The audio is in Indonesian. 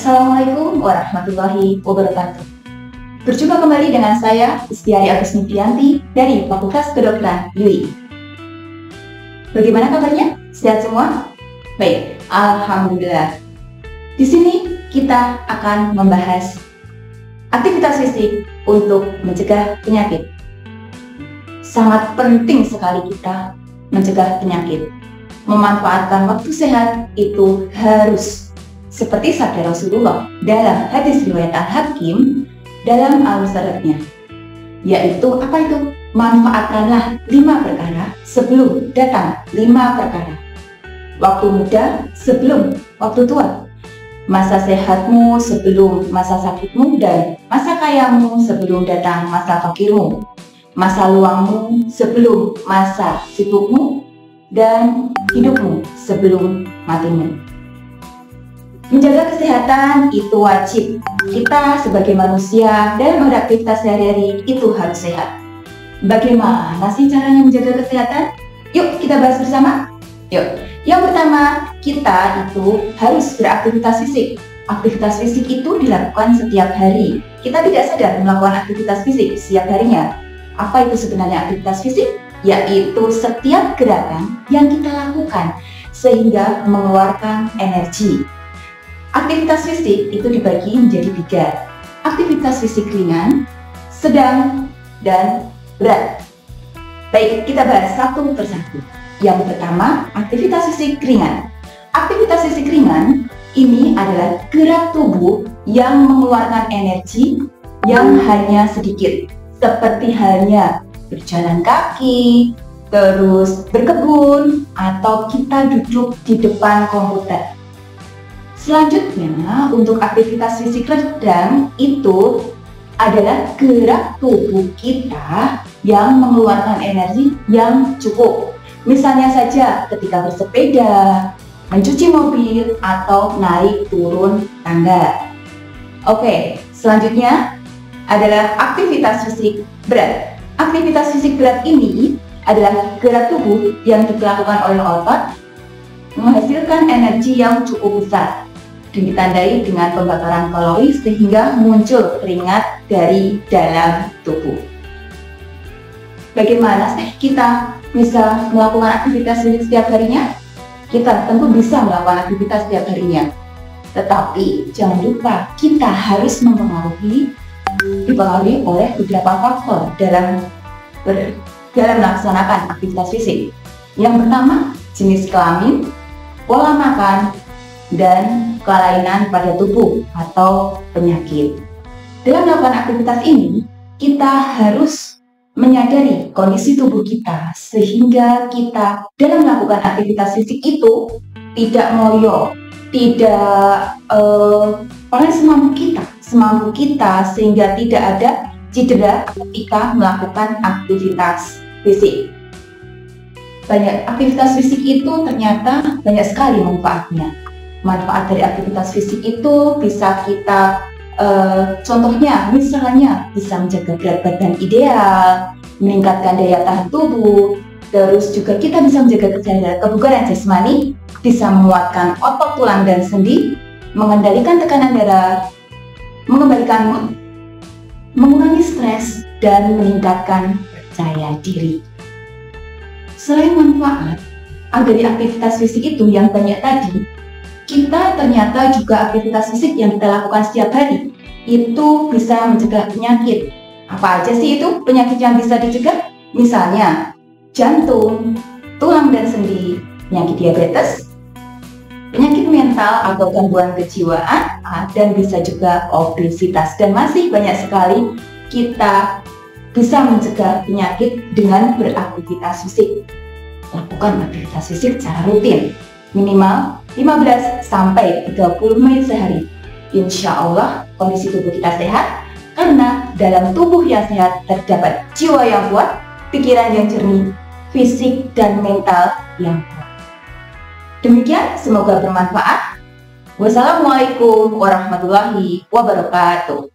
Assalamualaikum warahmatullahi wabarakatuh. Berjumpa kembali dengan saya, Istiari Agus Nitianti dari Fakultas Kedokteran UI. Bagaimana kabarnya? Sehat semua? Baik, alhamdulillah. Di sini kita akan membahas aktivitas fisik untuk mencegah penyakit. Sangat penting sekali kita mencegah penyakit. Memanfaatkan waktu sehat itu harus seperti sabda Rasulullah dalam hadis riwayat Al-Hakim dalam Al-Musnadnya, yaitu apa itu? Manfaatkanlah 5 perkara sebelum datang 5 perkara. Waktu muda sebelum waktu tua, masa sehatmu sebelum masa sakitmu, dan masa kayamu sebelum datang masa fakirmu, masa luangmu sebelum masa sibukmu, dan hidupmu sebelum matimu. Menjaga kesehatan itu wajib. Kita sebagai manusia dalam beraktivitas sehari-hari itu harus sehat. Bagaimana sih caranya menjaga kesehatan? Yuk kita bahas bersama. Yuk. Yang pertama, kita itu harus beraktivitas fisik. Aktivitas fisik itu dilakukan setiap hari. Kita tidak sadar melakukan aktivitas fisik setiap harinya. Apa itu sebenarnya aktivitas fisik? Yaitu setiap gerakan yang kita lakukan sehingga mengeluarkan energi. Aktivitas fisik itu dibagi menjadi 3. Aktivitas fisik ringan, sedang, dan berat. Baik, kita bahas satu persatu. Yang pertama, aktivitas fisik ringan. Aktivitas fisik ringan ini adalah gerak tubuh yang mengeluarkan energi yang hanya sedikit, seperti halnya berjalan kaki, terus berkebun, atau kita duduk di depan komputer. Selanjutnya, untuk aktivitas fisik sedang itu adalah gerak tubuh kita yang mengeluarkan energi yang cukup. Misalnya saja ketika bersepeda, mencuci mobil, atau naik turun tangga. Oke, selanjutnya adalah aktivitas fisik berat. Aktivitas fisik berat ini adalah gerak tubuh yang dilakukan oleh otot menghasilkan energi yang cukup besar dan ditandai dengan pembakaran kalori sehingga muncul keringat dari dalam tubuh. Bagaimana sih kita bisa melakukan aktivitas fisik setiap harinya? Kita tentu bisa melakukan aktivitas setiap harinya, tetapi jangan lupa kita harus dipengaruhi oleh beberapa faktor dalam melaksanakan aktivitas fisik. Yang pertama, jenis kelamin, pola makan, dan kelainan pada tubuh atau penyakit. Dalam melakukan aktivitas ini, kita harus menyadari kondisi tubuh kita sehingga kita dalam melakukan aktivitas fisik itu tidak ngoyo, tidak semampu kita sehingga tidak ada cedera ketika melakukan aktivitas fisik. Banyak aktivitas fisik itu ternyata banyak sekali manfaatnya. Manfaat dari aktivitas fisik itu bisa kita contohnya misalnya bisa menjaga berat badan ideal, meningkatkan daya tahan tubuh, terus juga kita bisa menjaga kebugaran jasmani, bisa menguatkan otot, tulang, dan sendi, mengendalikan tekanan darah, mengembalikan mood, mengurangi stres, dan meningkatkan percaya diri. Selain manfaat dari aktivitas fisik itu yang banyak tadi, kita ternyata juga aktivitas fisik yang kita lakukan setiap hari itu bisa mencegah penyakit. Apa aja sih itu penyakit yang bisa dicegah? Misalnya jantung, tulang dan sendi, penyakit diabetes, penyakit mental atau gangguan kejiwaan, dan bisa juga obesitas, dan masih banyak sekali. Kita bisa mencegah penyakit dengan beraktivitas fisik. Lakukan aktivitas fisik secara rutin, minimal 15 sampai 30 menit sehari. Insya Allah kondisi tubuh kita sehat, karena dalam tubuh yang sehat terdapat jiwa yang kuat, pikiran yang jernih, fisik dan mental yang kuat. Demikian, semoga bermanfaat. Wassalamualaikum warahmatullahi wabarakatuh.